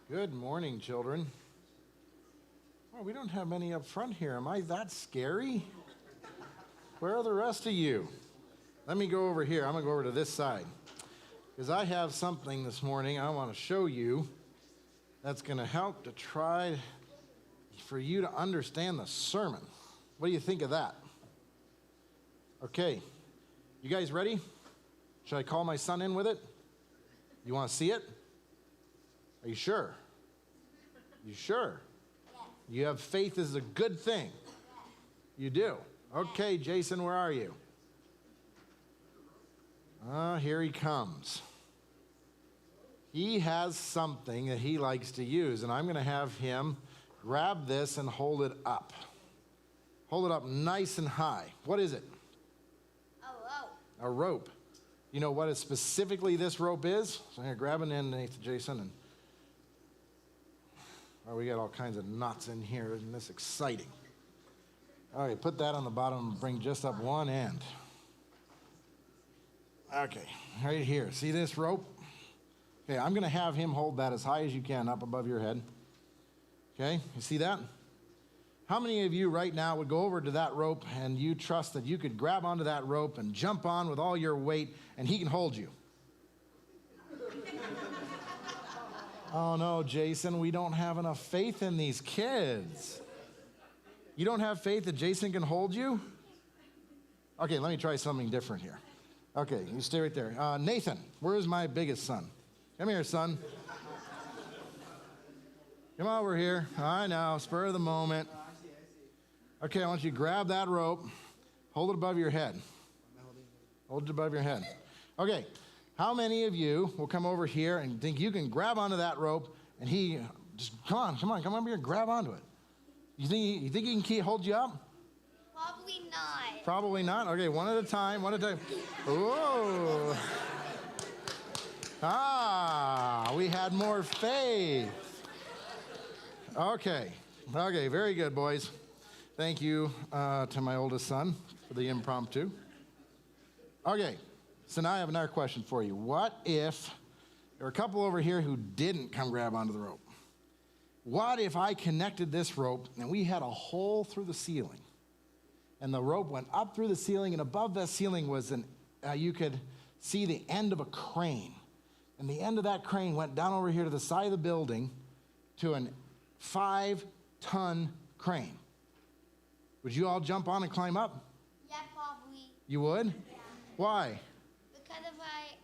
Good morning, children. Oh, we don't have many up front here. Am I that scary? Where are the rest of you? Let me go over here. I'm going to go over to this side. Because I have something this morning I want to show you that's going to help to try for you to understand the sermon. What do you think of that? Okay. You guys ready? Should I call my son in with it? You want to see it? Are you sure? You sure? You have faith is a good thing. You do. Okay, Jason, where are you? Here he comes. He has something that he likes to use, and I'm going to have him grab this and hold it up. Hold it up nice and high. What is it? A rope. A rope. You know what specifically this rope is? So I'm going to grab it in, Nathan, Jason, and we got all kinds of knots in here. Isn't this exciting? All right, put that on the bottom and bring just up one end. Okay, right here. See this rope? Okay, I'm going to have him hold that as high as you can up above your head. Okay, you see that? How many of you right now would go over to that rope and you trust that you could grab onto that rope and jump on with all your weight and he can hold you? Oh no, Jason, we don't have enough faith in these kids. You don't have faith that Jason can hold you? Okay, let me try something different here. Okay, you stay right there. Nathan, where's my biggest son? Come here, son. Come over here. I know, spur of the moment. Okay, I want you to grab that rope, hold it above your head. Hold it above your head. Okay, how many of you will come over here and think you can grab onto that rope and he just, come over here and grab onto it? You think he can hold you up? Probably not. Probably not? Okay, one at a time. Whoa. We had more faith. Okay, very good, boys. Thank you to my oldest son for the impromptu. Okay, so now I have another question for you. What if there are a couple over here who didn't come grab onto the rope? What if I connected this rope and we had a hole through the ceiling? And the rope went up through the ceiling, and above that ceiling was you could see the end of a crane. And the end of that crane went down over here to the side of the building to a 5-ton crane. Would you all jump on and climb up? Yeah, probably. You would? Yeah. Why? Because if I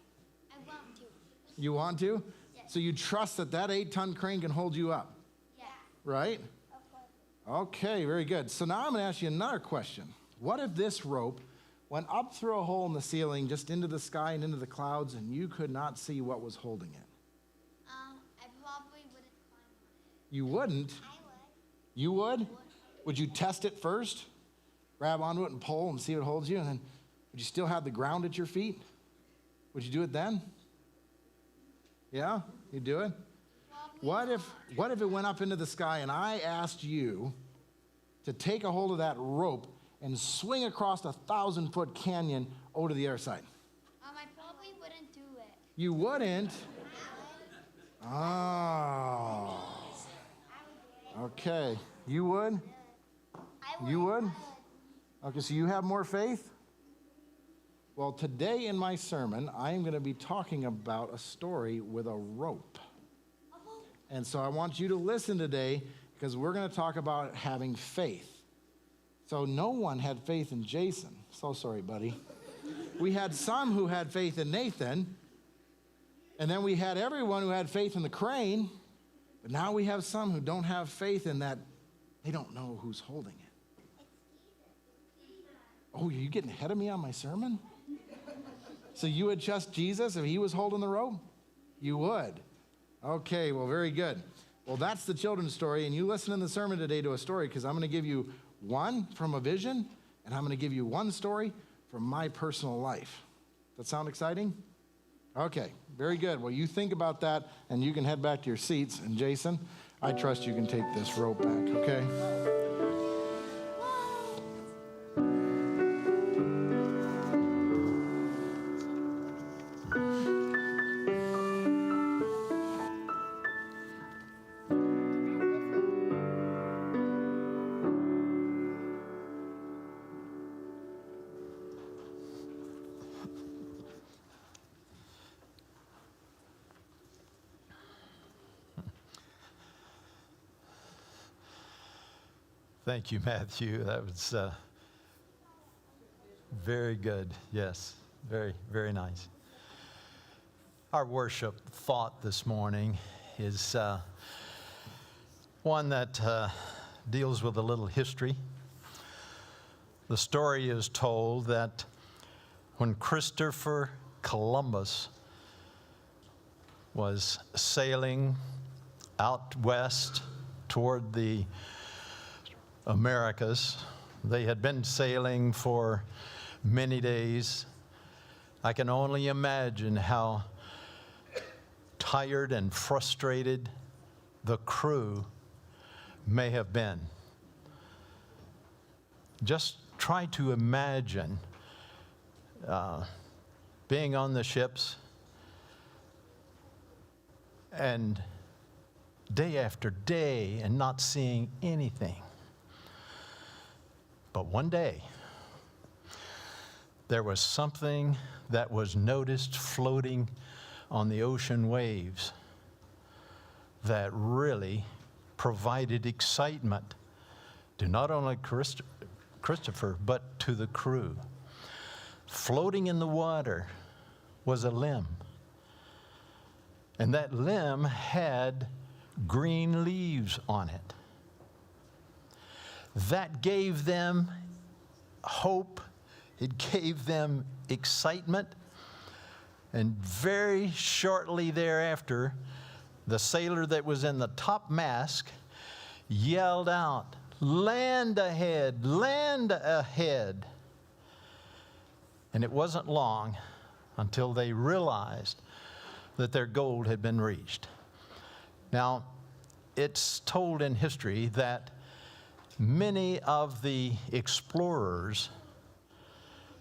want to. You want to? Yes. So you trust that 8-ton crane can hold you up? Yeah. Right? Of course. Okay, very good. So now I'm going to ask you another question. What if this rope went up through a hole in the ceiling, just into the sky and into the clouds, and you could not see what was holding it? I probably wouldn't climb on it. You wouldn't? I would. You would? Would you test it first? Grab onto it and pull and see if it holds you? And then would you still have the ground at your feet? Would you do it then? Yeah? You'd do it? Probably What if it went up into the sky and I asked you to take a hold of that rope and swing across a 1,000-foot canyon over to the other side? I probably wouldn't do it. You wouldn't? Oh. Okay. You would? You would? Okay, so you have more faith? Well, today in my sermon, I am going to be talking about a story with a rope. And so I want you to listen today because we're going to talk about having faith. So no one had faith in Jason. So sorry, buddy. We had some who had faith in Nathan. And then we had everyone who had faith in the crane. But now we have some who don't have faith in that. They don't know who's holding it. Oh, are you getting ahead of me on my sermon? So you would trust Jesus if he was holding the rope? You would. Okay, well, very good. Well, that's the children's story, and you listen in the sermon today to a story because I'm going to give you one from a vision, and I'm going to give you one story from my personal life. Does that sound exciting? Okay, very good. Well, you think about that, and you can head back to your seats. And Jason, I trust you can take this rope back, okay? Thank you, Matthew. That was very good. Yes, very, very nice. Our worship thought this morning is one that deals with a little history. The story is told that when Christopher Columbus was sailing out west toward the Americas, they had been sailing for many days. I can only imagine how tired and frustrated the crew may have been. Just try to imagine being on the ships and day after day and not seeing anything. But one day, there was something that was noticed floating on the ocean waves that really provided excitement to not only Christopher, but to the crew. Floating in the water was a limb. And that limb had green leaves on it. That gave them hope. It gave them excitement. And very shortly thereafter, the sailor that was in the top mast yelled out, "Land ahead, land ahead." And it wasn't long until they realized that their goal had been reached. Now, it's told in history that many of the explorers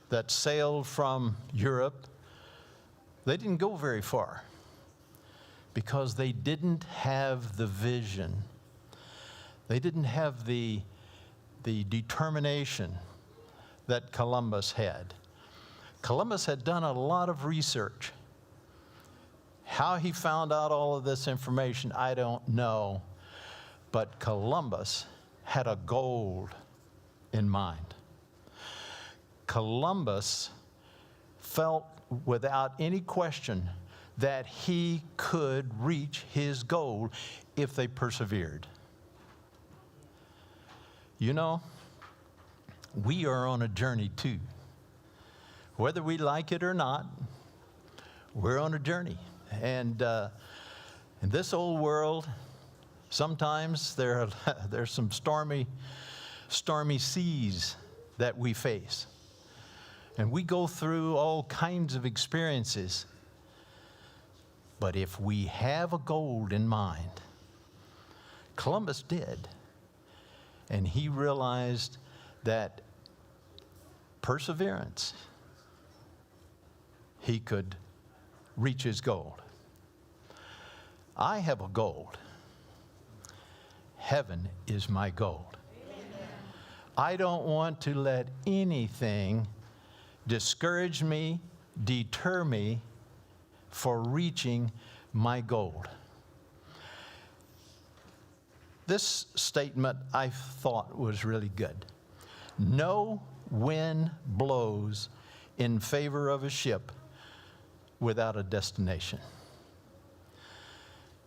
that sailed from Europe, they didn't go very far because they didn't have the vision. They didn't have the determination that Columbus had. Columbus had done a lot of research. How he found out all of this information, I don't know. But Columbus had a goal in mind. Columbus felt without any question that he could reach his goal if they persevered. You know, we are on a journey too. Whether we like it or not, we're on a journey. And in this old world, sometimes there's some stormy seas that we face. And we go through all kinds of experiences. But if we have a goal in mind, Columbus did. And he realized that perseverance, he could reach his goal. I have a goal. Heaven is my goal. Amen. I don't want to let anything discourage me, deter me for reaching my goal. This statement I thought was really good. No wind blows in favor of a ship without a destination.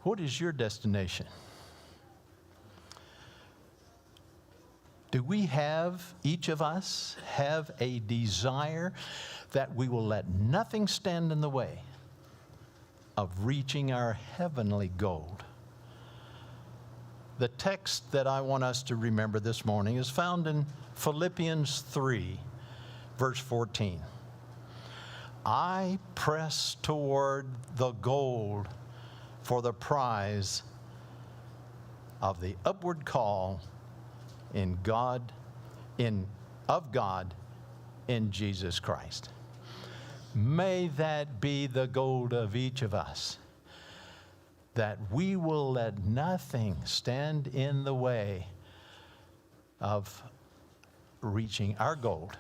What is your destination? Do we have, each of us, have a desire that we will let nothing stand in the way of reaching our heavenly goal? The text that I want us to remember this morning is found in Philippians 3, verse 14. I press toward the goal for the prize of the upward call of God in Jesus Christ. May that be the goal of each of us, that we will let nothing stand in the way of reaching our goal,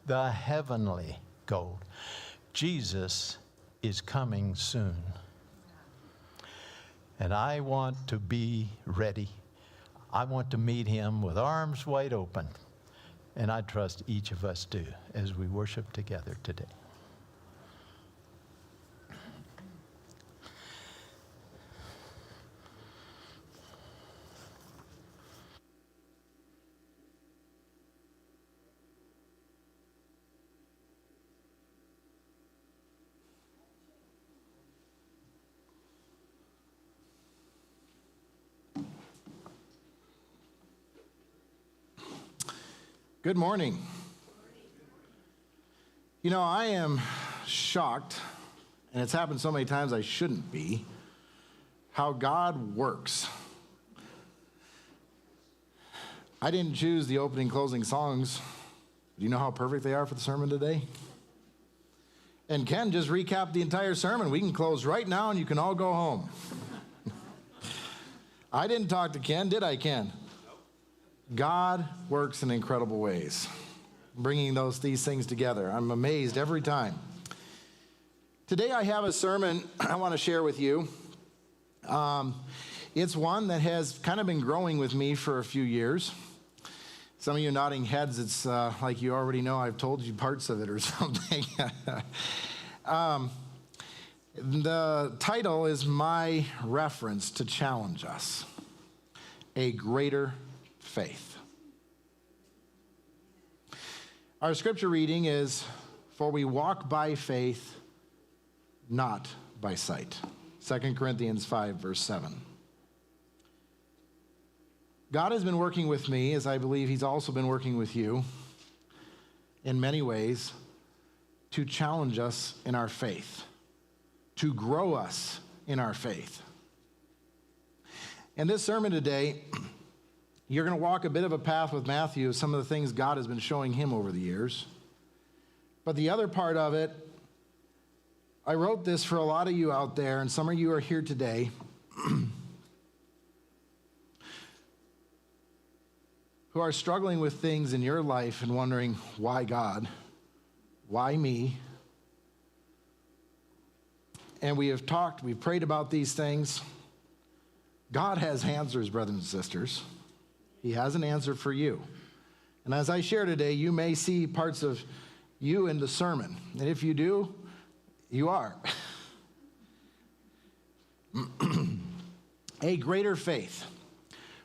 the heavenly goal. Jesus is coming soon. And I want to be ready. I want to meet him with arms wide open. And I trust each of us do as we worship together today. Good morning. You know, I am shocked, and it's happened so many times I shouldn't be, how God works. I didn't choose the opening closing songs. Do you know how perfect they are for the sermon today? And Ken just recapped the entire sermon. We can close right now and you can all go home. I didn't talk to Ken, did I, Ken? God works in incredible ways, bringing these things together. I'm amazed every time. Today I have a sermon I want to share with you. It's one that has kind of been growing with me for a few years. Some of you nodding heads, it's like you already know I've told you parts of it or something. The title is my reference to challenge us, a greater faith. Our scripture reading is, "For we walk by faith, not by sight." 2 Corinthians 5, verse 7. God has been working with me, as I believe he's also been working with you in many ways, to challenge us in our faith, to grow us in our faith. In this sermon today, you're going to walk a bit of a path with Matthew, some of the things God has been showing him over the years. But the other part of it, I wrote this for a lot of you out there, and some of you are here today, who are struggling with things in your life and wondering, why God? Why me? And we've prayed about these things. God has answers, brothers and sisters. He has an answer for you. And as I share today, you may see parts of you in the sermon. And if you do, you are. A greater faith.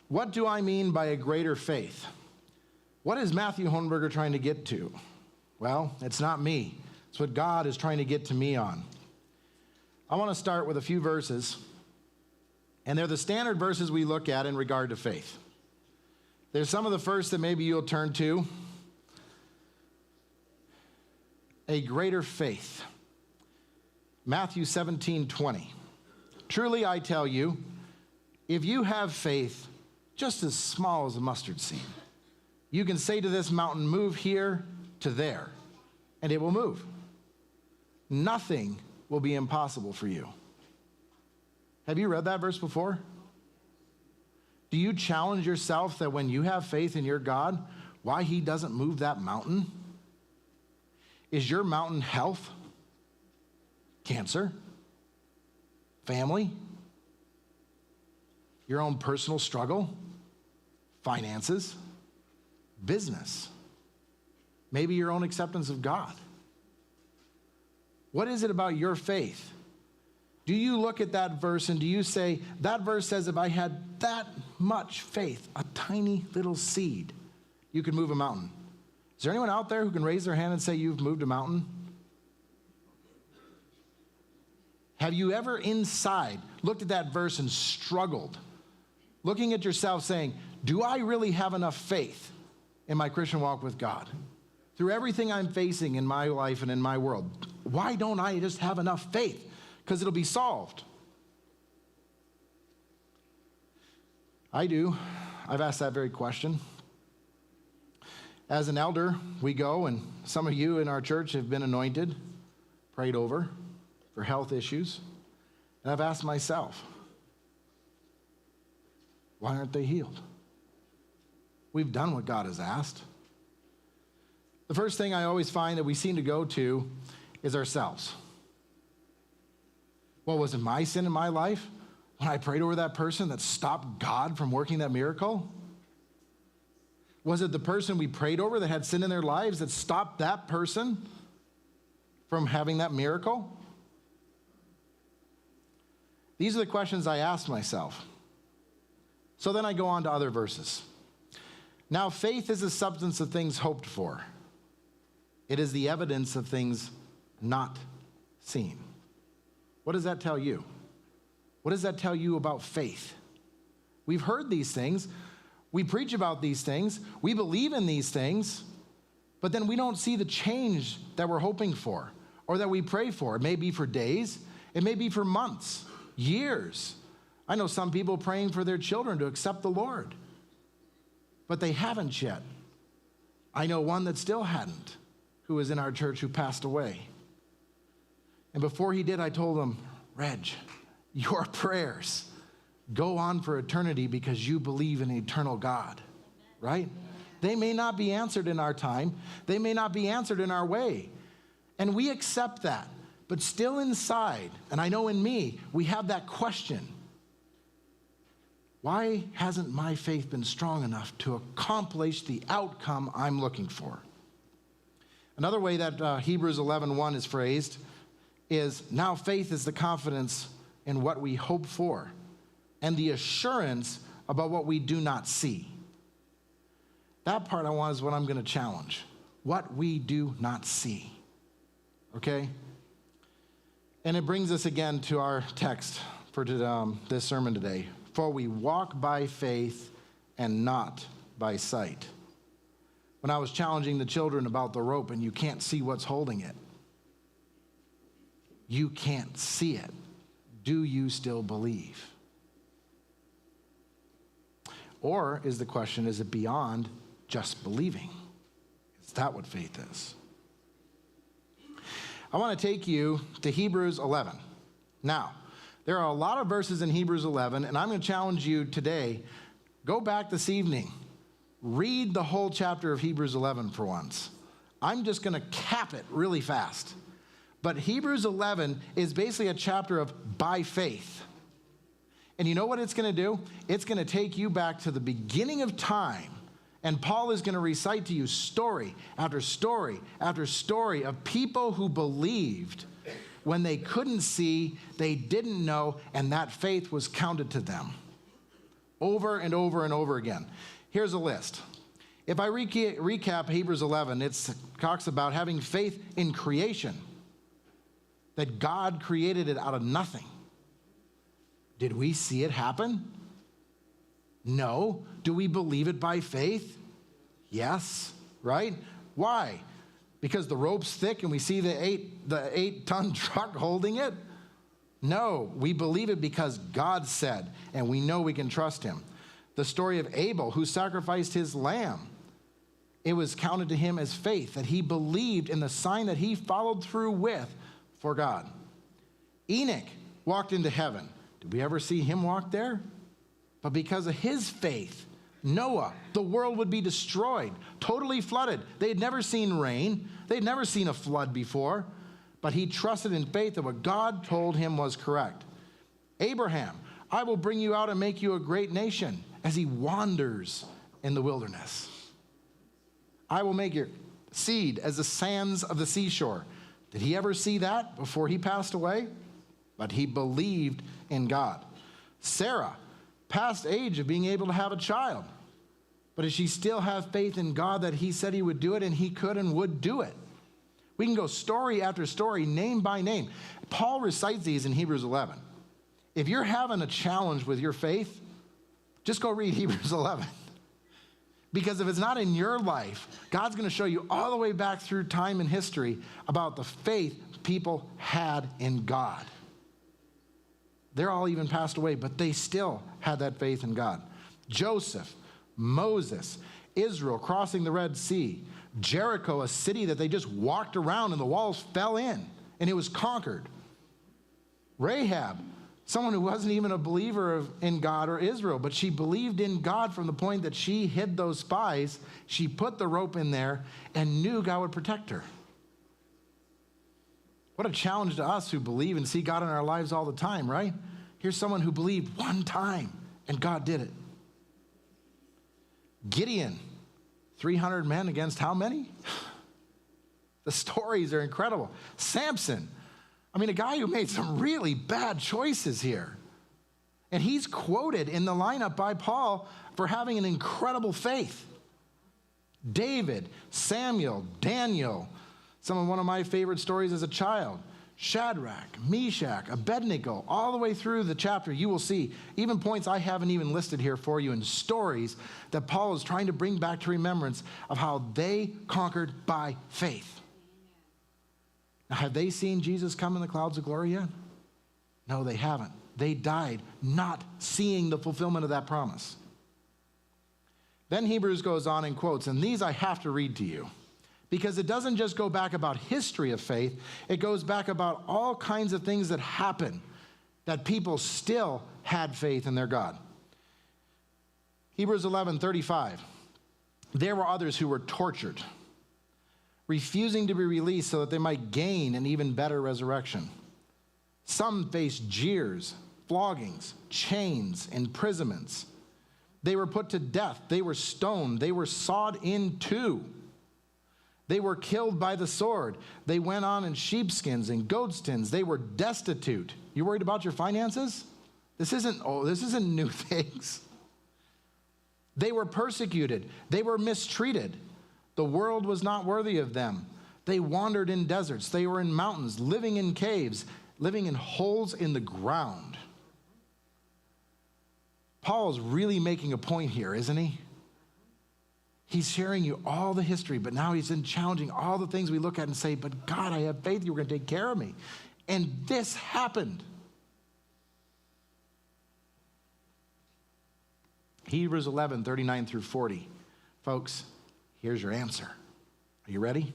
What do I mean by a greater faith? What is Matthew Hohnberger trying to get to? Well, it's not me. It's what God is trying to get to me on. I want to start with a few verses, and they're the standard verses we look at in regard to faith. There's some of the first that maybe you'll turn to. A greater faith. Matthew 17:20. "Truly I tell you, if you have faith just as small as a mustard seed, you can say to this mountain, 'Move here to there,' and it will move. Nothing will be impossible for you." Have you read that verse before? Do you challenge yourself that when you have faith in your God, why he doesn't move that mountain? Is your mountain health? Cancer? Family? Your own personal struggle? Finances? Business? Maybe your own acceptance of God? What is it about your faith? Do you look at that verse and do you say, that verse says if I had that much faith, a tiny little seed, you could move a mountain? Is there anyone out there who can raise their hand and say you've moved a mountain? Have you ever inside looked at that verse and struggled, looking at yourself saying, do I really have enough faith in my Christian walk with God? Through everything I'm facing in my life and in my world, why don't I just have enough faith? Because it'll be solved. I do. I've asked that very question. As an elder, we go, and some of you in our church have been anointed, prayed over for health issues. And I've asked myself, why aren't they healed? We've done what God has asked. The first thing I always find that we seem to go to is ourselves. Well, was it my sin in my life when I prayed over that person that stopped God from working that miracle? Was it the person we prayed over that had sin in their lives that stopped that person from having that miracle? These are the questions I asked myself. So then I go on to other verses. Now, faith is the substance of things hoped for. It is the evidence of things not seen. What does that tell you? What does that tell you about faith? We've heard these things. We preach about these things. We believe in these things. But then we don't see the change that we're hoping for or that we pray for. It may be for days. It may be for months, years. I know some people praying for their children to accept the Lord, but they haven't yet. I know one that still hadn't, who was in our church who passed away. And before he did, I told him, Reg, your prayers go on for eternity because you believe in an eternal God, right? They may not be answered in our time. They may not be answered in our way. And we accept that. But still inside, and I know in me, we have that question. Why hasn't my faith been strong enough to accomplish the outcome I'm looking for? Another way that Hebrews 11:1 is phrased is, now faith is the confidence in what we hope for and the assurance about what we do not see. That part I want is what I'm going to challenge. What we do not see. Okay? And it brings us again to our text for this sermon today. For we walk by faith and not by sight. When I was challenging the children about the rope and you can't see what's holding it. You can't see it. Do you still believe? Or is the question, is it beyond just believing? Is that what faith is? I want to take you to Hebrews 11. Now, there are a lot of verses in Hebrews 11, and I'm going to challenge you today. Go back this evening. Read the whole chapter of Hebrews 11 for once. I'm just going to cap it really fast. But Hebrews 11 is basically a chapter of by faith. And you know what it's going to do? It's going to take you back to the beginning of time. And Paul is going to recite to you story after story after story of people who believed when they couldn't see, they didn't know, and that faith was counted to them. Over and over and over again. Here's a list. If I recap Hebrews 11, it talks about having faith in creation. That God created it out of nothing. Did we see it happen? No. Do we believe it by faith? Yes. Right? Why? Because the rope's thick and we see the 8-ton truck holding it? No. We believe it because God said, and we know we can trust him. The story of Abel, who sacrificed his lamb. It was counted to him as faith, that he believed in the sign that he followed through with for God. Enoch walked into heaven. Did we ever see him walk there? But because of his faith, Noah, the world would be destroyed, totally flooded. They had never seen rain. They had never seen a flood before. But he trusted in faith that what God told him was correct. Abraham, I will bring you out and make you a great nation, as he wanders in the wilderness. I will make your seed as the sands of the seashore. Did he ever see that before he passed away? But he believed in God. Sarah, past age of being able to have a child. But does she still have faith in God that he said he would do it, and he could and would do it? We can go story after story, name by name. Paul recites these in Hebrews 11. If you're having a challenge with your faith, just go read Hebrews 11. Because if it's not in your life, God's going to show you all the way back through time and history about the faith people had in God. They're all even passed away, but they still had that faith in God. Joseph, Moses, Israel crossing the Red Sea, Jericho, a city that they just walked around and the walls fell in and it was conquered. Rahab, someone who wasn't even a believer in God or Israel, but she believed in God from the point that she hid those spies. She put the rope in there and knew God would protect her. What a challenge to us who believe and see God in our lives all the time, right? Here's someone who believed one time and God did it. Gideon, 300 men against how many? The stories are incredible. Samson, I mean, a guy who made some really bad choices here. And he's quoted in the lineup by Paul for having an incredible faith. David, Samuel, Daniel, one of my favorite stories as a child. Shadrach, Meshach, Abednego, all the way through the chapter, you will see even points I haven't even listed here for you in stories that Paul is trying to bring back to remembrance of how they conquered by faith. Now, have they seen Jesus come in the clouds of glory yet? No, they haven't. They died not seeing the fulfillment of that promise. Then Hebrews goes on and quotes, and these I have to read to you, because it doesn't just go back about history of faith, it goes back about all kinds of things that happen that people still had faith in their God. Hebrews 11:35. There were others who were tortured, refusing to be released so that they might gain an even better resurrection. Some faced jeers, floggings, chains, imprisonments. They were put to death. They were stoned. They were sawed in two. They were killed by the sword. They went on in sheepskins and goatskins. They were destitute. You worried about your finances? This isn't new things. They were persecuted. They were mistreated. The world was not worthy of them. They wandered in deserts. They were in mountains, living in caves, living in holes in the ground. Paul is really making a point here, isn't he? He's sharing you all the history, but now he's challenging all the things we look at and say, but God, I have faith you were going to take care of me. And this happened. Hebrews 11:39 through 40. Folks, here's your answer. Are you ready?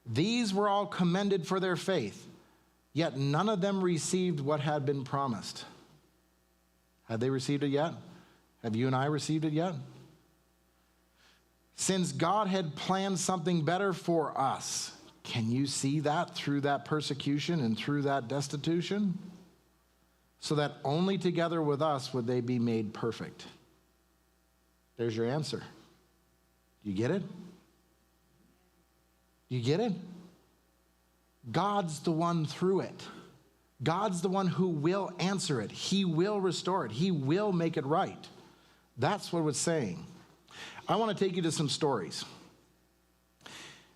These were all commended for their faith, yet none of them received what had been promised. Have they received it yet? Have you and I received it yet? Since God had planned something better for us, can you see that through that persecution and through that destitution? So that only together with us would they be made perfect. There's your answer. Do you get it? Do you get it? God's the one through it. God's the one who will answer it. He will restore it. He will make it right. That's what it's saying. I want to take you to some stories.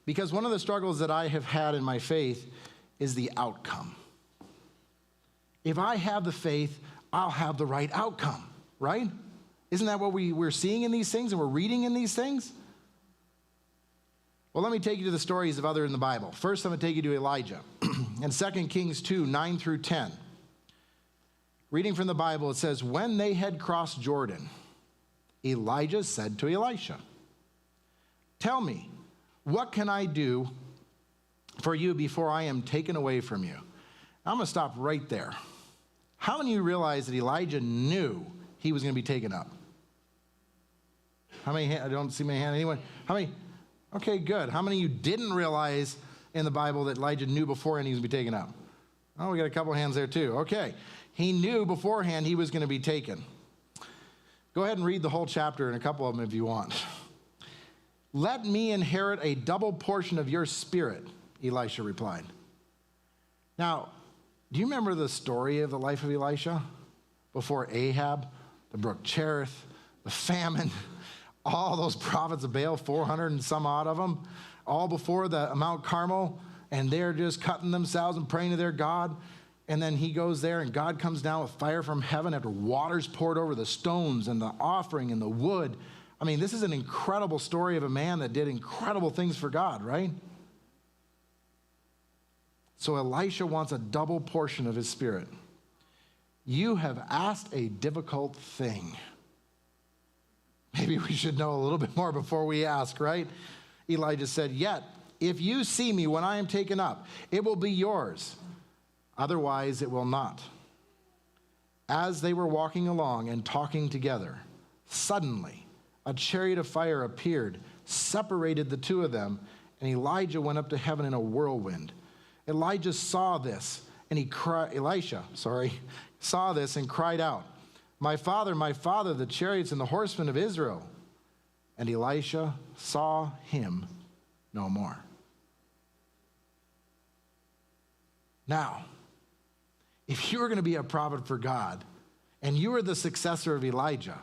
Because one of the struggles that I have had in my faith is the outcome. If I have the faith, I'll have the right outcome, right? Isn't that what we're seeing in these things and we're reading in these things? Well, let me take you to the stories of others in the Bible. First, I'm going to take you to Elijah. In 2 Kings 2, 9 through 10. Reading from the Bible, it says, when they had crossed Jordan, Elijah said to Elisha, tell me, what can I do for you before I am taken away from you? I'm going to stop right there. How many of you realize that Elijah knew he was going to be taken up? How many? I don't see my hand. Anyone? How many? Okay, good. How many of you didn't realize in the Bible that Elijah knew beforehand he was going to be taken up? Oh, we got a couple hands there too. Okay. He knew beforehand he was going to be taken. Go ahead and read the whole chapter and a couple of them if you want. Let me inherit a double portion of your spirit, Elisha replied. Now, do you remember the story of the life of Elisha? Before Ahab, the brook Cherith, the famine, all those prophets of Baal, 400 and some odd of them, all before the Mount Carmel, and they're just cutting themselves and praying to their God. And then he goes there and God comes down with fire from heaven after water's poured over the stones and the offering and the wood. I mean, this is an incredible story of a man that did incredible things for God, right? So Elisha wants a double portion of his spirit. You have asked a difficult thing. Maybe we should know a little bit more before we ask, right? Elijah said, yet, if you see me when I am taken up, it will be yours. Otherwise, it will not. As they were walking along and talking together, suddenly a chariot of fire appeared, separated the two of them, and Elijah went up to heaven in a whirlwind. Elisha saw this and cried out, my father, the chariots and the horsemen of Israel. And Elisha saw him no more. Now, if you were going to be a prophet for God, and you were the successor of Elijah,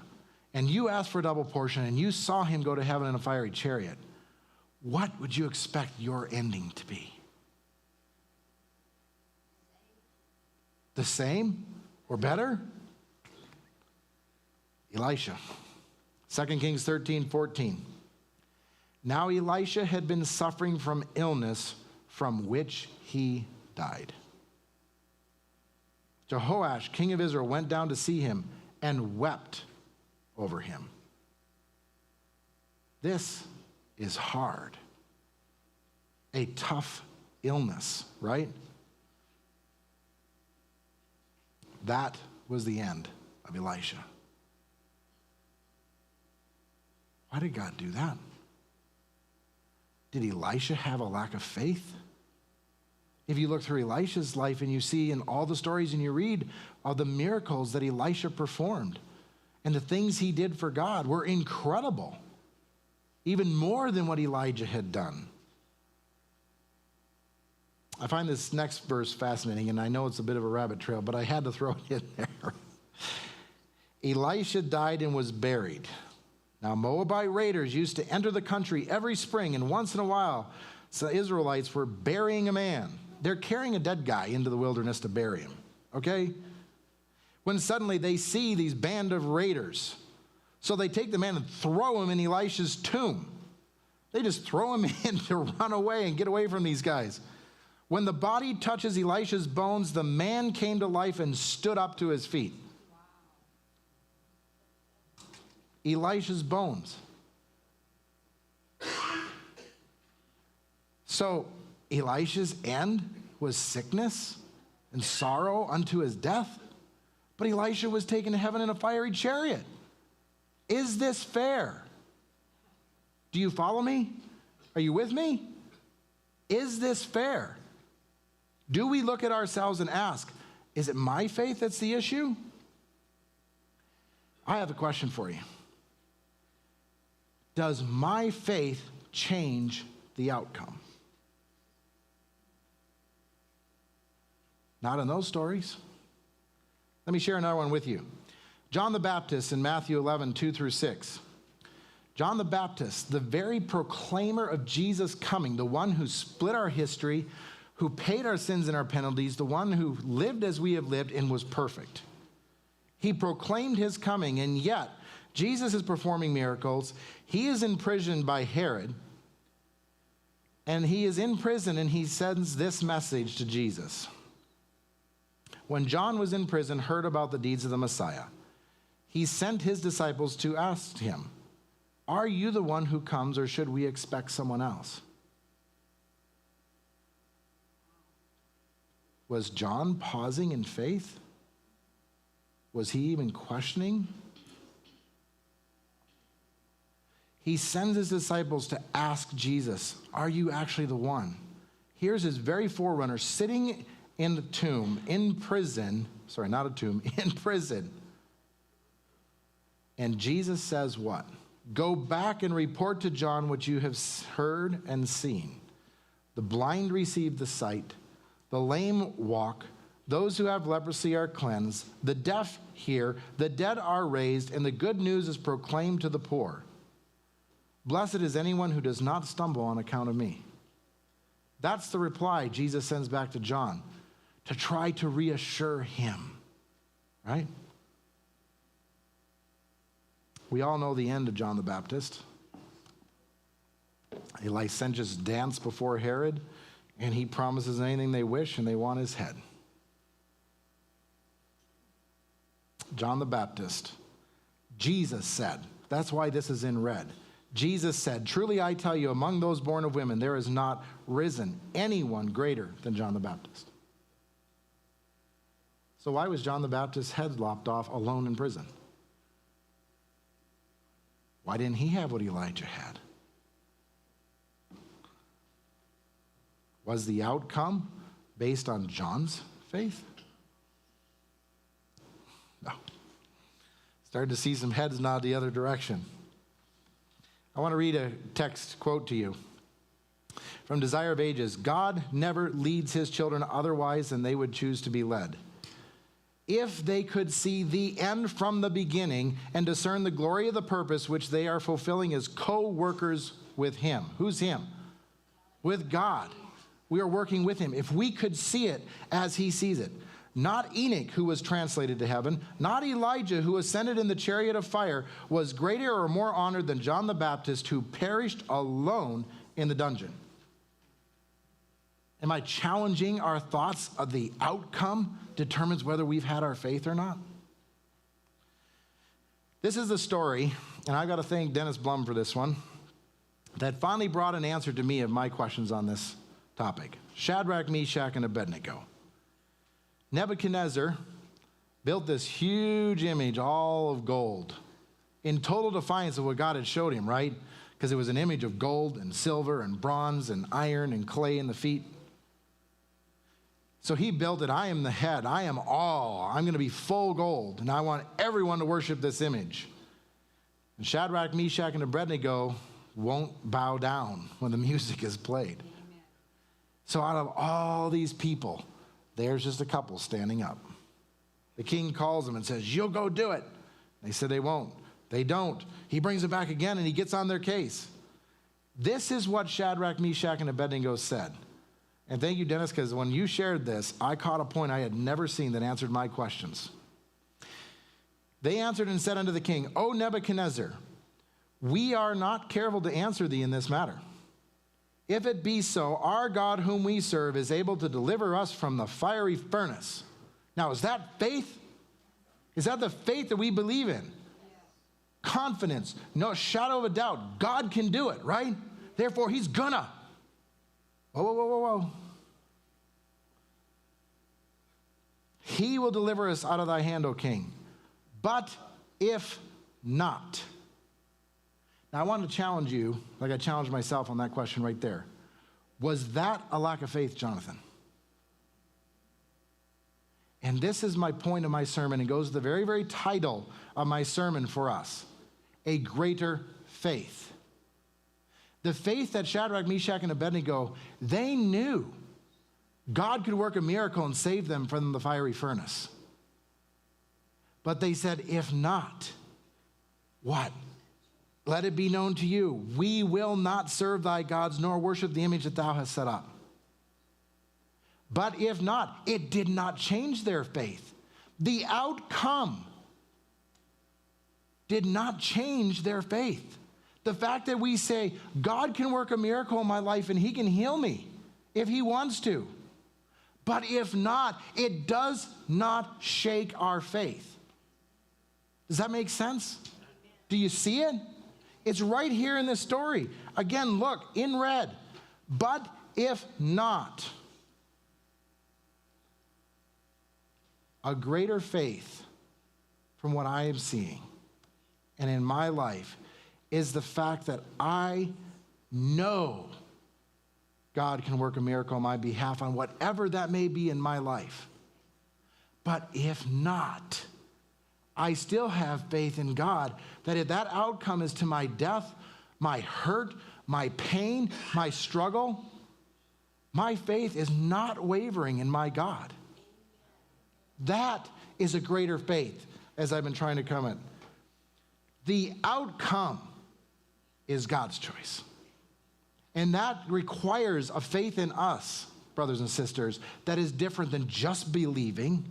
and you asked for a double portion, and you saw him go to heaven in a fiery chariot, what would you expect your ending to be? The same or better? Elisha. 2 Kings 13:14. Now Elisha had been suffering from illness from which he died. Jehoash, king of Israel, went down to see him and wept over him. This is hard. A tough illness, right? That was the end of Elisha. Why did God do that? Did Elisha have a lack of faith? If you look through Elisha's life and you see in all the stories and you read all the miracles that Elisha performed and the things he did for God were incredible, even more than what Elijah had done. I find this next verse fascinating, and I know it's a bit of a rabbit trail, but I had to throw it in there. Elisha died and was buried. Now, Moabite raiders used to enter the country every spring, and once in a while, the Israelites were burying a man. They're carrying a dead guy into the wilderness to bury him, okay? When suddenly they see these band of raiders. So they take the man and throw him in Elisha's tomb. They just throw him in to run away and get away from these guys. When the body touches Elisha's bones, the man came to life and stood up to his feet. Elisha's bones. So Elisha's end was sickness and sorrow unto his death, but Elisha was taken to heaven in a fiery chariot. Is this fair? Do you follow me? Are you with me? Is this fair? Do we look at ourselves and ask, is it my faith that's the issue? I have a question for you. Does my faith change the outcome? Not in those stories. Let me share another one with you. John the Baptist in Matthew 11, 2-6. John the Baptist, the very proclaimer of Jesus' coming, the one who split our history, who paid our sins and our penalties, the one who lived as we have lived and was perfect. He proclaimed his coming, and yet Jesus is performing miracles. He is imprisoned by Herod, and he is in prison, and he sends this message to Jesus. When John was in prison, heard about the deeds of the Messiah, he sent his disciples to ask him, "Are you the one who comes, or should we expect someone else?" Was John pausing in faith? Was he even questioning? He sends his disciples to ask Jesus, "Are you actually the one?" Here's his very forerunner sitting in the tomb, in prison. Sorry, not a tomb, in prison. And Jesus says what? "Go back and report to John what you have heard and seen. The blind receive the sight, the lame walk, those who have leprosy are cleansed, the deaf hear, the dead are raised, and the good news is proclaimed to the poor. Blessed is anyone who does not stumble on account of me." That's the reply Jesus sends back to John to try to reassure him, right? We all know the end of John the Baptist. A licentious dance before Herod, and he promises anything they wish, and they want his head. John the Baptist, Jesus said, that's why this is in red. Jesus said, "Truly I tell you, among those born of women, there is not risen anyone greater than John the Baptist." So why was John the Baptist's head lopped off alone in prison? Why didn't he have what Elijah had? Was the outcome based on John's faith? No. Started to see some heads nod the other direction. I want to read a text quote to you from Desire of Ages. God never leads his children otherwise than they would choose to be led. If they could see the end from the beginning and discern the glory of the purpose which they are fulfilling as co-workers with him. Who's him? With God. We are working with him. If we could see it as he sees it. Not Enoch, who was translated to heaven, not Elijah, who ascended in the chariot of fire, was greater or more honored than John the Baptist, who perished alone in the dungeon. Am I challenging our thoughts of the outcome determines whether we've had our faith or not? This is the story, and I've got to thank Dennis Blum for this one, that finally brought an answer to me of my questions on this topic. Shadrach, Meshach, and Abednego. Nebuchadnezzar built this huge image, all of gold, in total defiance of what God had showed him, right? Because it was an image of gold and silver and bronze and iron and clay in the feet. So he built it. I am the head. I am all. I'm going to be full gold, and I want everyone to worship this image. And Shadrach, Meshach, and Abednego won't bow down when the music is played. Amen. So out of all these people, there's just a couple standing up. The king calls them and says, "You'll go do it." They said they won't. They don't. He brings them back again, and he gets on their case. This is what Shadrach, Meshach, and Abednego said. And thank you, Dennis, because when you shared this, I caught a point I had never seen that answered my questions. They answered and said unto the king, "O Nebuchadnezzar, we are not careful to answer thee in this matter. If it be so, our God whom we serve is able to deliver us from the fiery furnace." Now, is that faith? Is that the faith that we believe in? Yes. Confidence, no shadow of a doubt. God can do it, right? Therefore, he's gonna. Whoa, whoa, whoa, whoa, whoa. He will deliver us out of thy hand, O king. But if not. Now, I want to challenge you, like I challenged myself on that question right there. Was that a lack of faith, Jonathan? And this is my point of my sermon. It goes to the very, very title of my sermon for us. A greater faith. The faith that Shadrach, Meshach, and Abednego, they knew God could work a miracle and save them from the fiery furnace. But they said, if not, what? Let it be known to you, we will not serve thy gods nor worship the image that thou hast set up. But if not, it did not change their faith. The outcome did not change their faith. The fact that we say, God can work a miracle in my life and he can heal me if he wants to. But if not, it does not shake our faith. Does that make sense? Do you see it? It's right here in this story. Again, look, in red. But if not, a greater faith from what I am seeing and in my life is the fact that I know God can work a miracle on my behalf on whatever that may be in my life. But if not, I still have faith in God that if that outcome is to my death, my hurt, my pain, my struggle, my faith is not wavering in my God. That is a greater faith, as I've been trying to comment. The outcome is God's choice. And that requires a faith in us, brothers and sisters, that is different than just believing,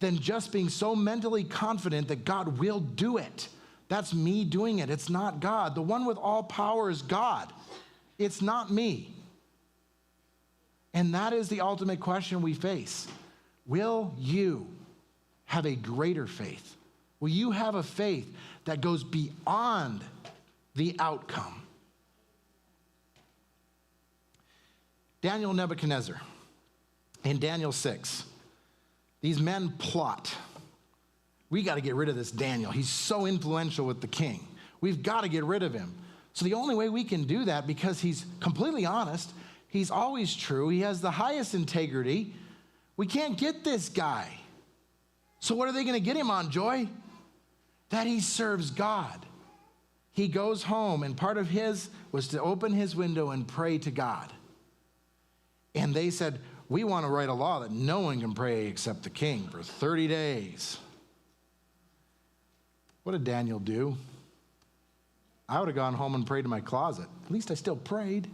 than just being so mentally confident that God will do it. That's me doing it. It's not God. The one with all power is God. It's not me. And that is the ultimate question we face. Will you have a greater faith? Will you have a faith that goes beyond the outcome? Daniel, Nebuchadnezzar, in Daniel 6, these men plot. We got to get rid of this Daniel. He's so influential with the king. We've got to get rid of him. So the only way we can do that, because he's completely honest, he's always true, he has the highest integrity, we can't get this guy. So what are they going to get him on, Joy? That he serves God. He goes home, and part of his was to open his window and pray to God. And they said, we want to write a law that no one can pray except the king for 30 days. What did Daniel do? I would have gone home and prayed in my closet. At least I still prayed.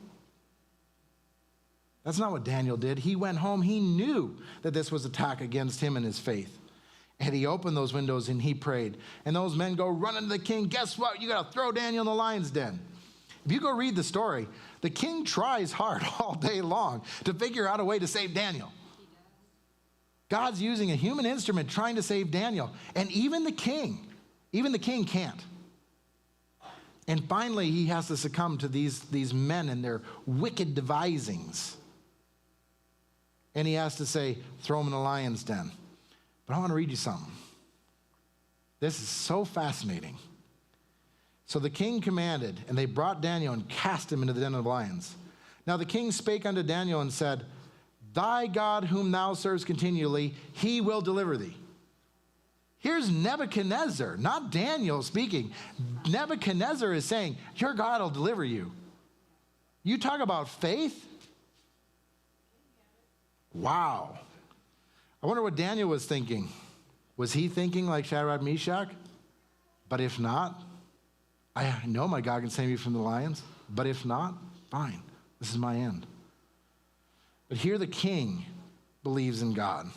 That's not what Daniel did. He went home. He knew that this was an attack against him and his faith. And he opened those windows and he prayed. And those men go running to the king. Guess what? You got to throw Daniel in the lion's den. If you go read the story, the king tries hard all day long to figure out a way to save Daniel. God's using a human instrument trying to save Daniel. And even the king can't. And finally, he has to succumb to these men and their wicked devisings. And he has to say, throw him in the lion's den. But I want to read you something. This is so fascinating. So the king commanded, and they brought Daniel and cast him into the den of lions. Now the king spake unto Daniel and said, thy God whom thou servest continually, he will deliver thee. Here's Nebuchadnezzar, not Daniel speaking. Nebuchadnezzar is saying, your God will deliver you. You talk about faith? Wow. I wonder what Daniel was thinking. Was he thinking like Shadrach, Meshach? But if not, I know my God can save me from the lions. But if not, fine. This is my end. But here the king believes in God.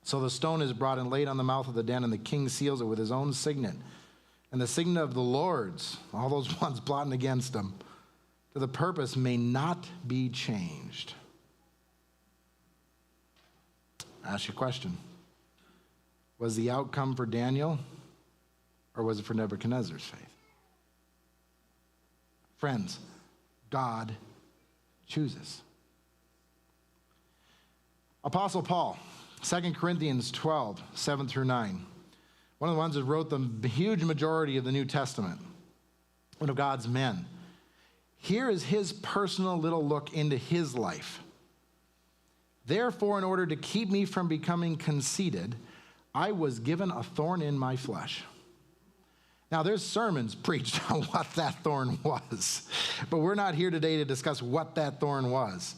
So the stone is brought and laid on the mouth of the den, and the king seals it with his own signet. And the signet of the lords, all those ones plotting against him, to the purpose may not be changed. I ask you a question. Was the outcome for Daniel, or was it for Nebuchadnezzar's faith? Friends, God chooses. Apostle Paul, 2 Corinthians 12, 7 through 9. One of the ones that wrote the huge majority of the New Testament, one of God's men. Here is his personal little look into his life. Therefore, in order to keep me from becoming conceited, I was given a thorn in my flesh. Now, there's sermons preached on what that thorn was, but we're not here today to discuss what that thorn was.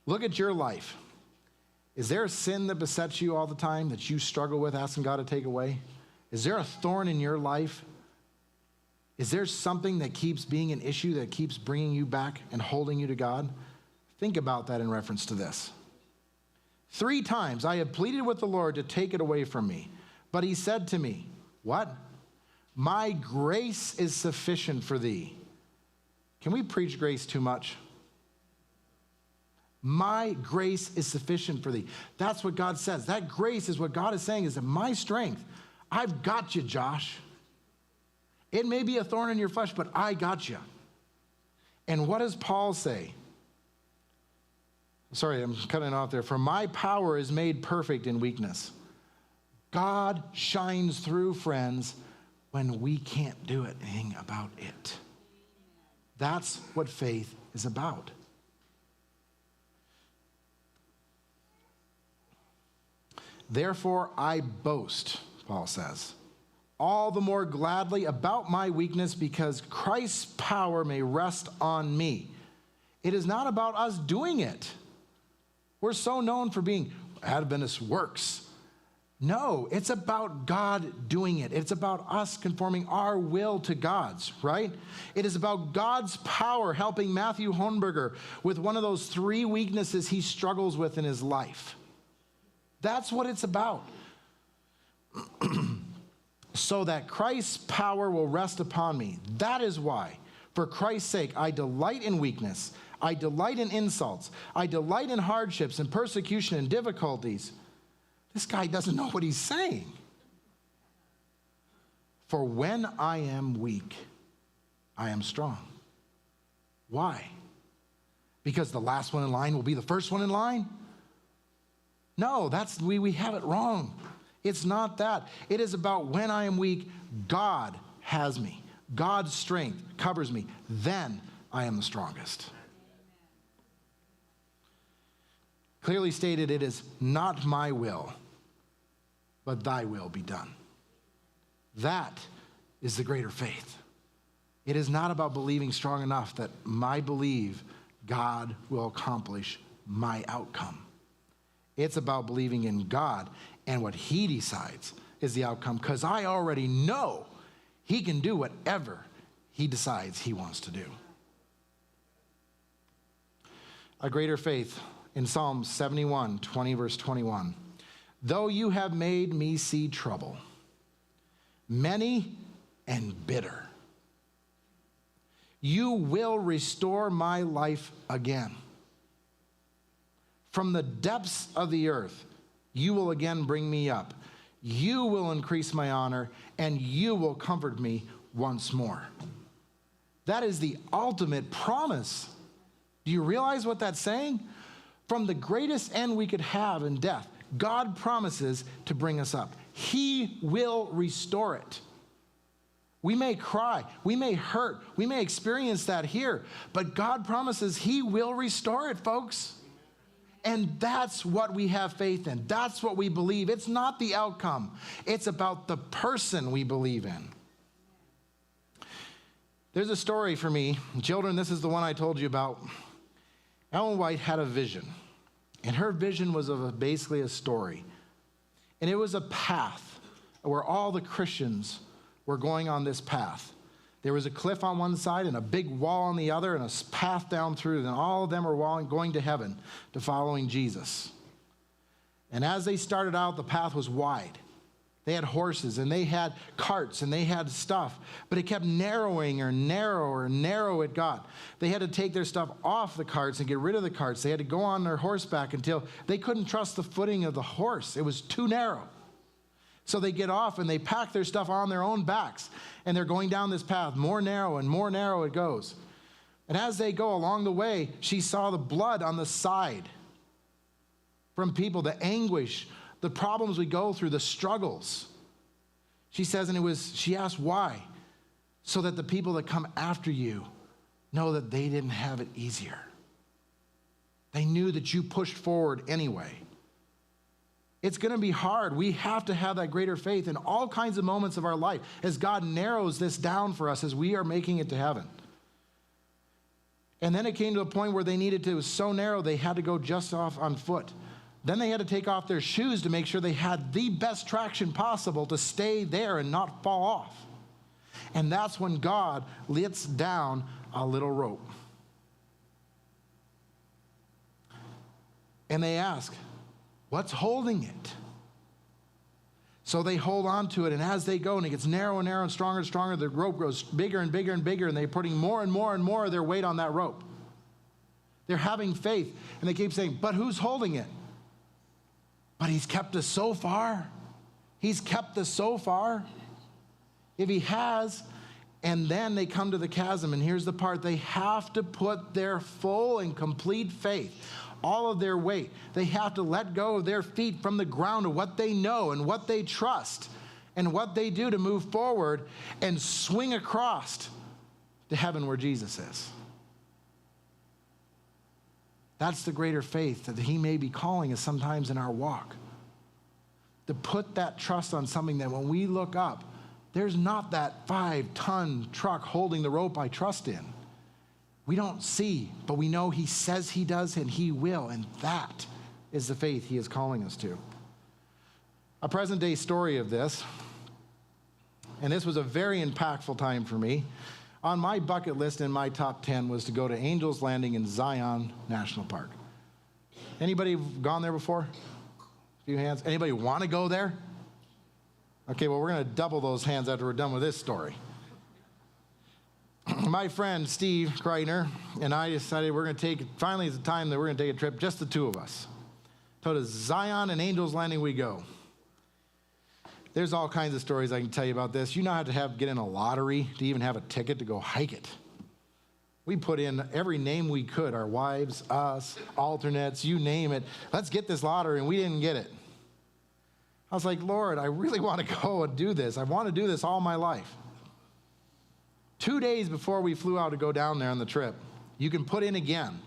Look at your life. Is there a sin that besets you all the time that you struggle with asking God to take away? Is there a thorn in your life? Is there something that keeps being an issue that keeps bringing you back and holding you to God? Think about that in reference to this. 3 times I have pleaded with the Lord to take it away from me, but he said to me, what? My grace is sufficient for thee. Can we preach grace too much? My grace is sufficient for thee. That's what God says. That grace is what God is saying is that my strength, I've got you, Josh. It may be a thorn in your flesh, but I got you. And what does Paul say? Sorry, I'm cutting off there. For my power is made perfect in weakness. God shines through, friends, when we can't do anything about it. That's what faith is about. Therefore, I boast, Paul says, all the more gladly about my weakness because Christ's power may rest on me. It is not about us doing it. We're so known for being Adventist works. No, it's about God doing it. It's about us conforming our will to God's, right? It is about God's power helping Matthew Hohnberger with one of those 3 weaknesses he struggles with in his life. That's what it's about. So that Christ's power will rest upon me. That is why, for Christ's sake, I delight in weakness. I delight in insults. I delight in hardships and persecution and difficulties. This guy doesn't know what he's saying. For when I am weak, I am strong. Why? Because the last one in line will be the first one in line? No, we have it wrong. It's not that. It is about when I am weak, God has me. God's strength covers me. Then I am the strongest. Clearly stated, it is not my will, but thy will be done. That is the greater faith. It is not about believing strong enough that I believe God will accomplish my outcome. It's about believing in God and what he decides is the outcome, because I already know he can do whatever he decides he wants to do. A greater faith in Psalm 71, 20, verse 21. Though you have made me see trouble, many and bitter, you will restore my life again. From the depths of the earth, you will again bring me up. You will increase my honor, and you will comfort me once more. That is the ultimate promise. Do you realize what that's saying? From the greatest end we could have in death, God promises to bring us up. He will restore it. We may cry, we may hurt, we may experience that here, but God promises he will restore it, folks. And that's what we have faith in. That's what we believe. It's not the outcome. It's about the person we believe in. There's a story for me. Children, this is the one I told you about. Ellen White had a vision. And her vision was of basically a story. And it was a path where all the Christians were going on this path. There was a cliff on one side and a big wall on the other and a path down through. And all of them were going to heaven to following Jesus. And as they started out, the path was wide. They had horses and they had carts and they had stuff. But it kept narrowing or narrow it got. They had to take their stuff off the carts and get rid of the carts. They had to go on their horseback until they couldn't trust the footing of the horse. It was too narrow. So they get off and they pack their stuff on their own backs. And they're going down this path. More narrow and more narrow it goes. And as they go along the way, she saw the blood on the side from people, the anguish, the problems we go through, the struggles. She says, she asked why? So that the people that come after you know that they didn't have it easier. They knew that you pushed forward anyway. It's going to be hard. We have to have that greater faith in all kinds of moments of our life as God narrows this down for us as we are making it to heaven. And then it came to a point where it was so narrow they had to go just off on foot. Then they had to take off their shoes to make sure they had the best traction possible to stay there and not fall off. And that's when God lets down a little rope. And they ask, what's holding it? So they hold on to it, and as they go, and it gets narrow and narrow and stronger, the rope grows bigger and bigger and bigger, and they're putting more and more and more of their weight on that rope. They're having faith, and they keep saying, but who's holding it? But he's kept us so far. He's kept us so far. If he has, and then they come to the chasm, and here's the part, they have to put their full and complete faith, all of their weight. They have to let go of their feet from the ground of what they know and what they trust and what they do to move forward and swing across to heaven where Jesus is. That's the greater faith that he may be calling us sometimes in our walk. To put that trust on something that when we look up, there's not that 5-ton truck holding the rope I trust in. We don't see, but we know he says he does and he will, and that is the faith he is calling us to. A present day story of this, and this was a very impactful time for me. On my bucket list in my top 10 was to go to Angel's Landing in Zion National Park. Anybody gone there before? A few hands. Anybody want to go there? Okay, well, we're going to double those hands after we're done with this story. My friend Steve Kreitner and I decided finally it's the time that we're going to take a trip, just the two of us. So to Zion and Angel's Landing we go. There's all kinds of stories I can tell you about this. You now have to get in a lottery to even have a ticket to go hike it. We put in every name we could, our wives, us, alternates, you name it. Let's get this lottery, and we didn't get it. I was like, Lord, I really want to go and do this. I want to do this all my life. 2 days before we flew out to go down there on the trip, you can put in again.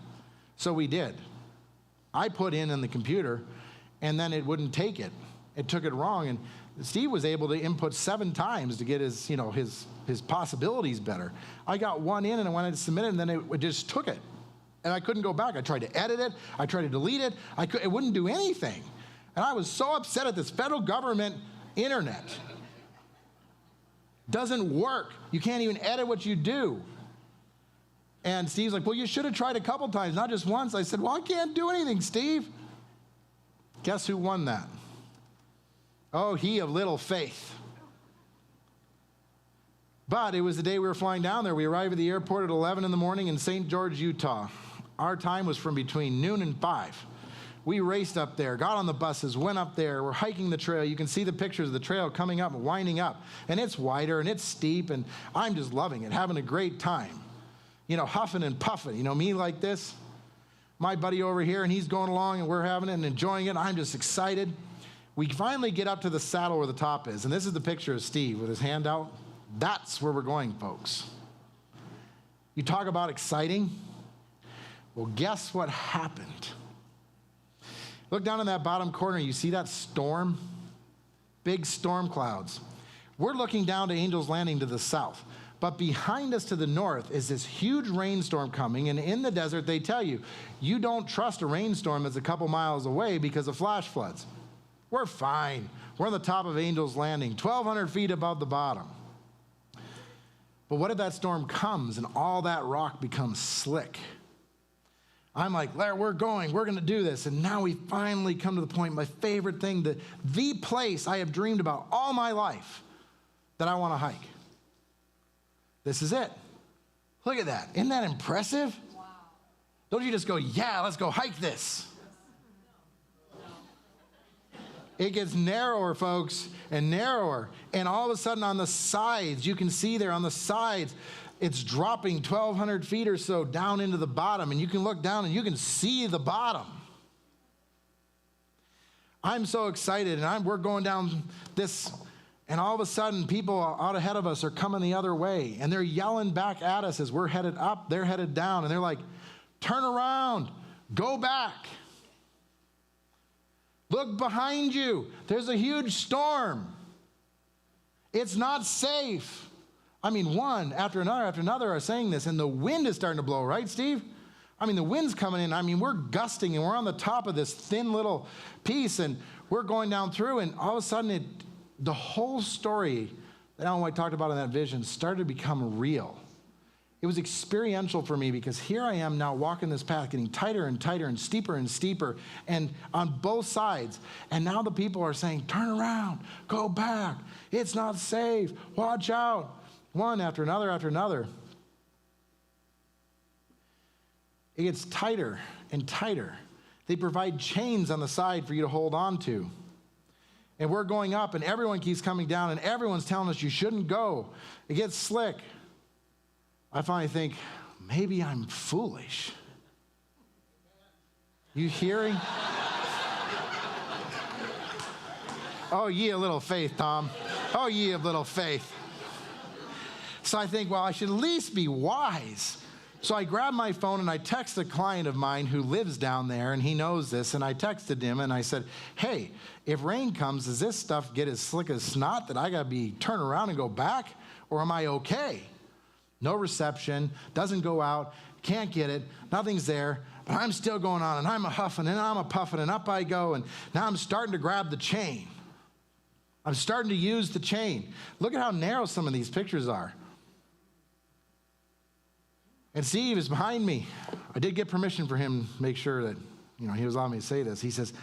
So we did. I put in the computer, and then it wouldn't take it. It took it wrong, and Steve was able to input 7 times to get his, his possibilities better. I got one in and I wanted to submit it, and then it just took it. And I couldn't go back. I tried to edit it. I tried to delete it. It wouldn't do anything. And I was so upset at this federal government internet. Doesn't work. You can't even edit what you do. And Steve's like, well, you should have tried a couple times, not just once. I said, well, I can't do anything, Steve. Guess who won that? Oh, he of little faith. But it was the day we were flying down there. We arrived at the airport at 11 in the morning in St. George, Utah. Our time was from between noon and 5. We raced up there, got on the buses, went up there. We're hiking the trail. You can see the pictures of the trail coming up and winding up. And it's wider and it's steep, and I'm just loving it, having a great time. Huffing and puffing. Me like this. My buddy over here, and he's going along, and we're having it and enjoying it. I'm just excited. We finally get up to the saddle where the top is, and this is the picture of Steve with his hand out. That's where we're going, folks. You talk about exciting. Well, guess what happened? Look down in that bottom corner. You see that storm? Big storm clouds. We're looking down to Angel's Landing to the south. But behind us to the north is this huge rainstorm coming. And in the desert, they tell you, you don't trust a rainstorm that's a couple miles away because of flash floods. We're fine. We're on the top of Angel's Landing, 1,200 feet above the bottom. But what if that storm comes and all that rock becomes slick? I'm like, Larry, we're going to do this. And now we finally come to the point, my favorite thing, the place I have dreamed about all my life that I want to hike. This is it. Look at that. Isn't that impressive? Wow. Don't you just go, yeah, let's go hike this. It gets narrower, folks, and narrower. And all of a sudden on the sides, you can see there on the sides, it's dropping 1,200 feet or so down into the bottom. And you can look down and you can see the bottom. I'm so excited, and we're going down this, and all of a sudden people out ahead of us are coming the other way. And they're yelling back at us as we're headed up, they're headed down. And they're like, turn around, go back. Look behind you. There's a huge storm. It's not safe. One after another are saying this, and the wind is starting to blow, right, Steve? The wind's coming in. We're gusting, and we're on the top of this thin little piece, and we're going down through, and all of a sudden, the whole story that Alan White talked about in that vision started to become real. It was experiential for me because here I am now walking this path, getting tighter and tighter and steeper, and on both sides. And now the people are saying, turn around, go back. It's not safe. Watch out. One after another after another. It gets tighter and tighter. They provide chains on the side for you to hold on to. And we're going up, and everyone keeps coming down, and everyone's telling us you shouldn't go. It gets slick. I finally think, maybe I'm foolish. You hearing? Oh, ye of little faith, Tom. Oh, ye of little faith. So I think, well, I should at least be wise. So I grabbed my phone and I texted a client of mine who lives down there, and he knows this, and I texted him and I said, hey, if rain comes, does this stuff get as slick as snot that I got to turn around and go back, or am I okay? No reception, doesn't go out, can't get it, nothing's there, but I'm still going on, and I'm a huffing, and I'm a puffing, and up I go, and now I'm starting to grab the chain. I'm starting to use the chain. Look at how narrow some of these pictures are. And Steve is behind me. I did get permission for him to make sure that, he was allowing me to say this. He says,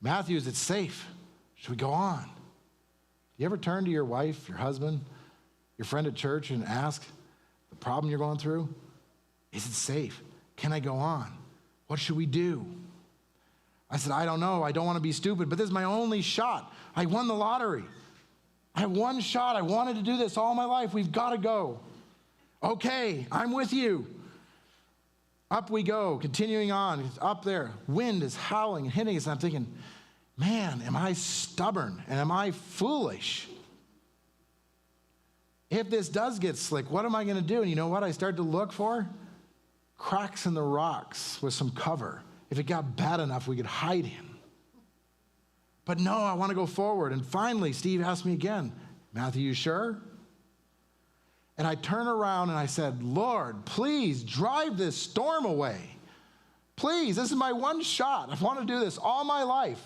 Matthews, it's safe. Should we go on? You ever turn to your wife, your husband, your friend at church and ask the problem you're going through? Is it safe? Can I go on? What should we do? I said, I don't know. I don't want to be stupid, but this is my only shot. I won the lottery. I have one shot. I wanted to do this all my life. We've got to go. Okay, I'm with you. Up we go, continuing on. It's up there. Wind is howling and hitting us. And I'm thinking, man, am I stubborn and am I foolish? If this does get slick, what am I going to do? And you know what I started to look for? Cracks in the rocks with some cover. If it got bad enough, we could hide in. But no, I want to go forward. And finally, Steve asked me again, Matthew, you sure? And I turned around and I said, Lord, please drive this storm away. Please, this is my one shot. I want to do this all my life.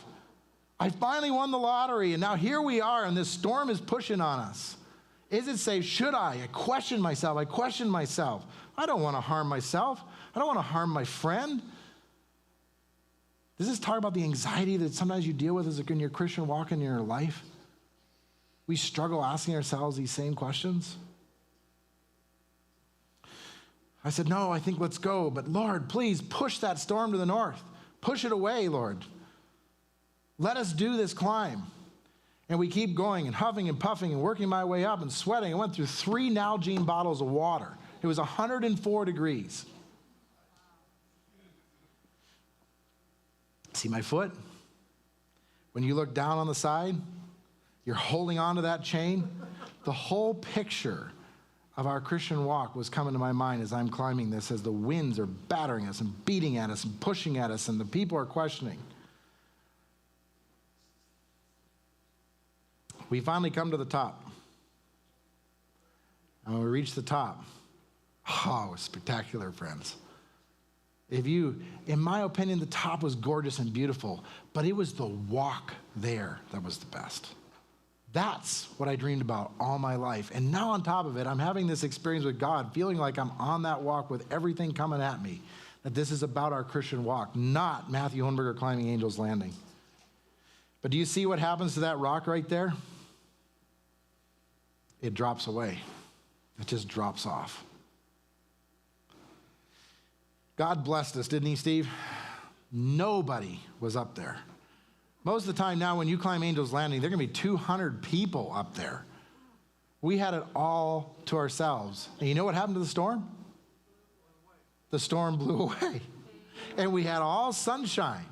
I finally won the lottery, and now here we are, and this storm is pushing on us. Is it safe? Should I? I question myself. I don't want to harm myself. I don't want to harm my friend. Does this talk about the anxiety that sometimes you deal with as in your Christian walk in your life? We struggle asking ourselves these same questions. I said, no, I think let's go. But Lord, please push that storm to the north. Push it away, Lord. Let us do this climb. And we keep going and huffing and puffing and working my way up and sweating. I went through 3 Nalgene bottles of water. It was 104 degrees. See my foot? When you look down on the side, you're holding on to that chain. The whole picture of our Christian walk was coming to my mind as I'm climbing this, as the winds are battering us and beating at us and pushing at us, and the people are questioning. We finally come to the top. And when we reach the top, oh, it was spectacular, friends. In my opinion, the top was gorgeous and beautiful, but it was the walk there that was the best. That's what I dreamed about all my life. And now on top of it, I'm having this experience with God, feeling like I'm on that walk with everything coming at me, that this is about our Christian walk, not Matthew Hohnberger climbing Angel's Landing. But do you see what happens to that rock right there? It drops away. It just drops off. God blessed us, didn't he, Steve? Nobody was up there. Most of the time now when you climb Angel's Landing, there are going to be 200 people up there. We had it all to ourselves. And you know what happened to the storm? The storm blew away. And we had all sunshine,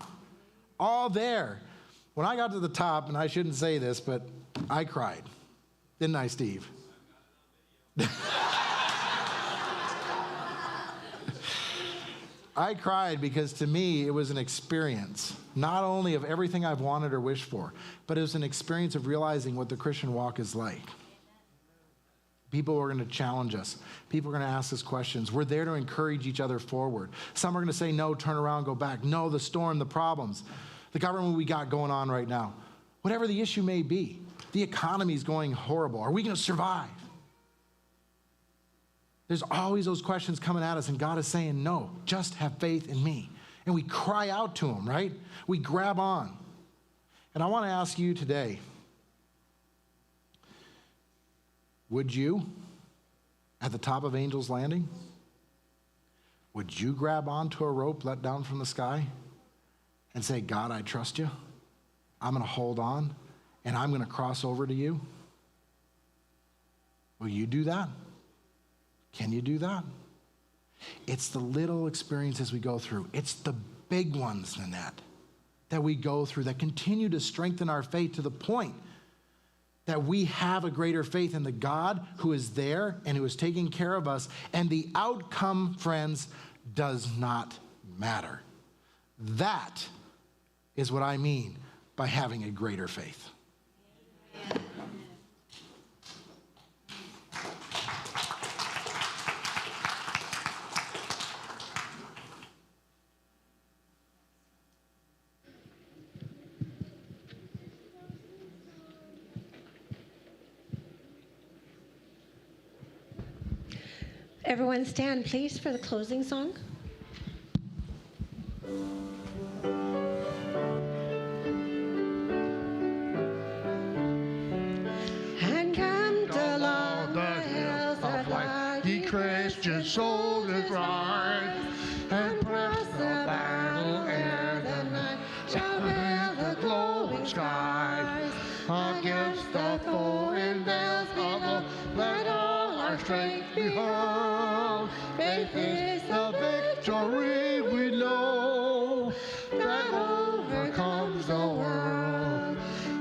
all there. When I got to the top, and I shouldn't say this, but I cried. Didn't I, Steve? I cried because to me it was an experience, not only of everything I've wanted or wished for, but it was an experience of realizing what the Christian walk is like. People are going to challenge us. People are going to ask us questions. We're there to encourage each other forward. Some are going to say, no, turn around, go back. No, the storm, the problems, the government we got going on right now, whatever the issue may be, the economy is going horrible. Are we going to survive? There's always those questions coming at us, and God is saying, no, just have faith in me. And we cry out to him, right? We grab on. And I want to ask you today, would you, at the top of Angel's Landing, would you grab onto a rope let down from the sky and say, God, I trust you. I'm going to hold on, and I'm going to cross over to you? Will you do that? Can you do that? It's the little experiences we go through. It's the big ones, Nanette, that we go through that continue to strengthen our faith to the point that we have a greater faith in the God who is there and who is taking care of us. And the outcome, friends, does not matter. That is what I mean by having a greater faith. Everyone stand, please, for the closing song. And camped along the hills of light, ye Christian soldiers rise, and press the battle ere the night shall veil the glowing skies. Against the foe in death of the let all our strength be hurled. Faith is the victory we know that overcomes the world.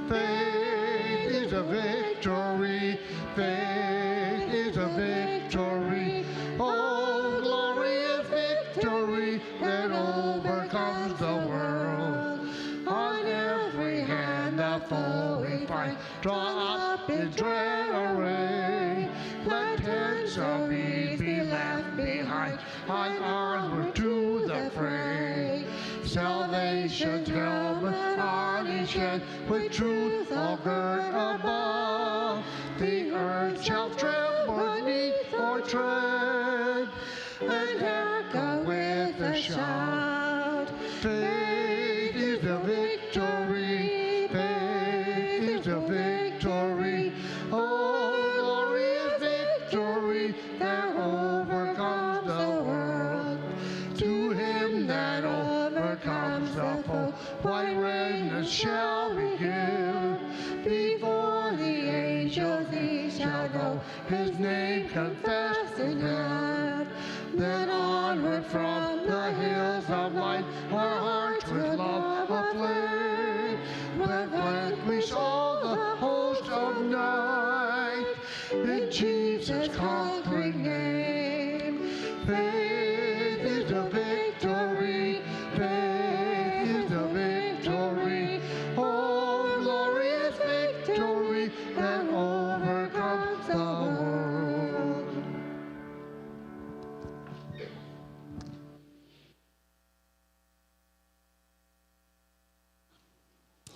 Faith is a victory. Faith is a victory. Oh, glorious victory that overcomes the world. On every hand array. Let tents of ease be left behind, and onward to the fray. Salvation's helmet on each head, with truth all girt above. The earth shall tremble beneath our tread, and echo with a shout. Faith is the victory, faith is the victory. Oh, glorious victory that overcomes the world. To him that overcomes the foe, white raiment shall be given. Before the angels he shall go, his name confessed and heard. Then onward from the hills of light, our hearts with love aflame. But when we saw the host of night, in Jesus' conquering name, faith is the victory, faith is the victory. Oh, glorious victory that overcomes the world.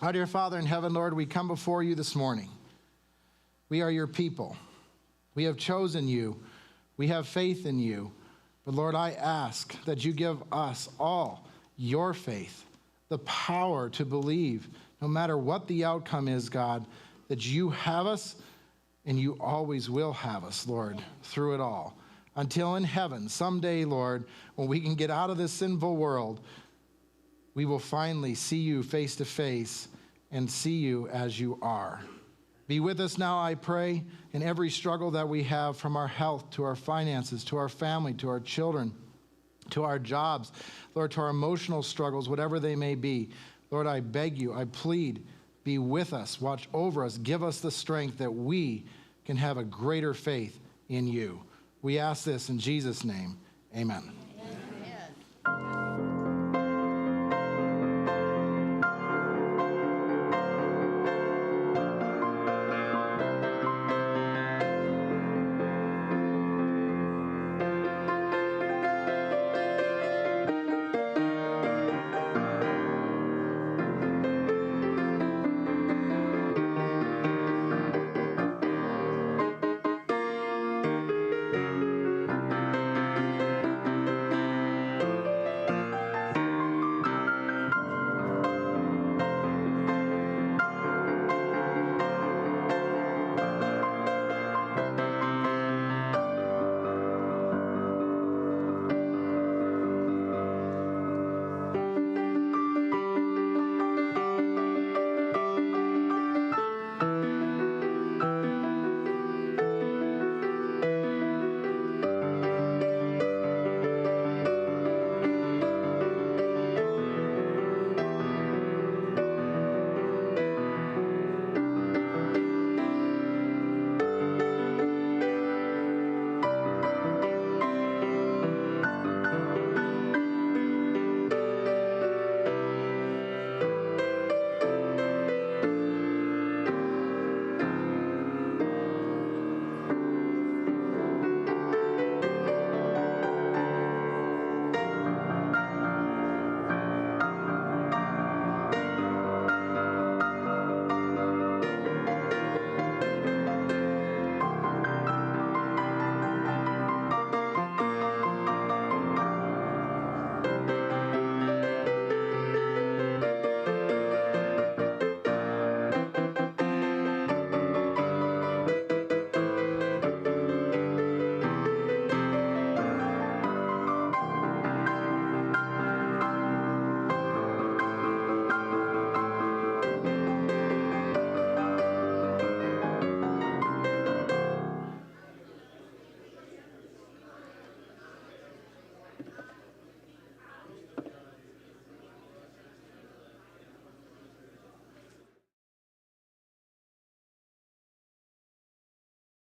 Our dear Father in heaven, Lord, we come before you this morning. We are your people. We have chosen you. We have faith in you. But Lord, I ask that you give us all your faith, the power to believe, no matter what the outcome is, God, that you have us and you always will have us, Lord, through it all. Until in heaven, someday, Lord, when we can get out of this sinful world, we will finally see you face to face and see you as you are. Be with us now, I pray, in every struggle that we have, from our health to our finances, to our family, to our children, to our jobs, Lord, to our emotional struggles, whatever they may be. Lord, I beg you, I plead, be with us, watch over us, give us the strength that we can have a greater faith in you. We ask this in Jesus' name, amen.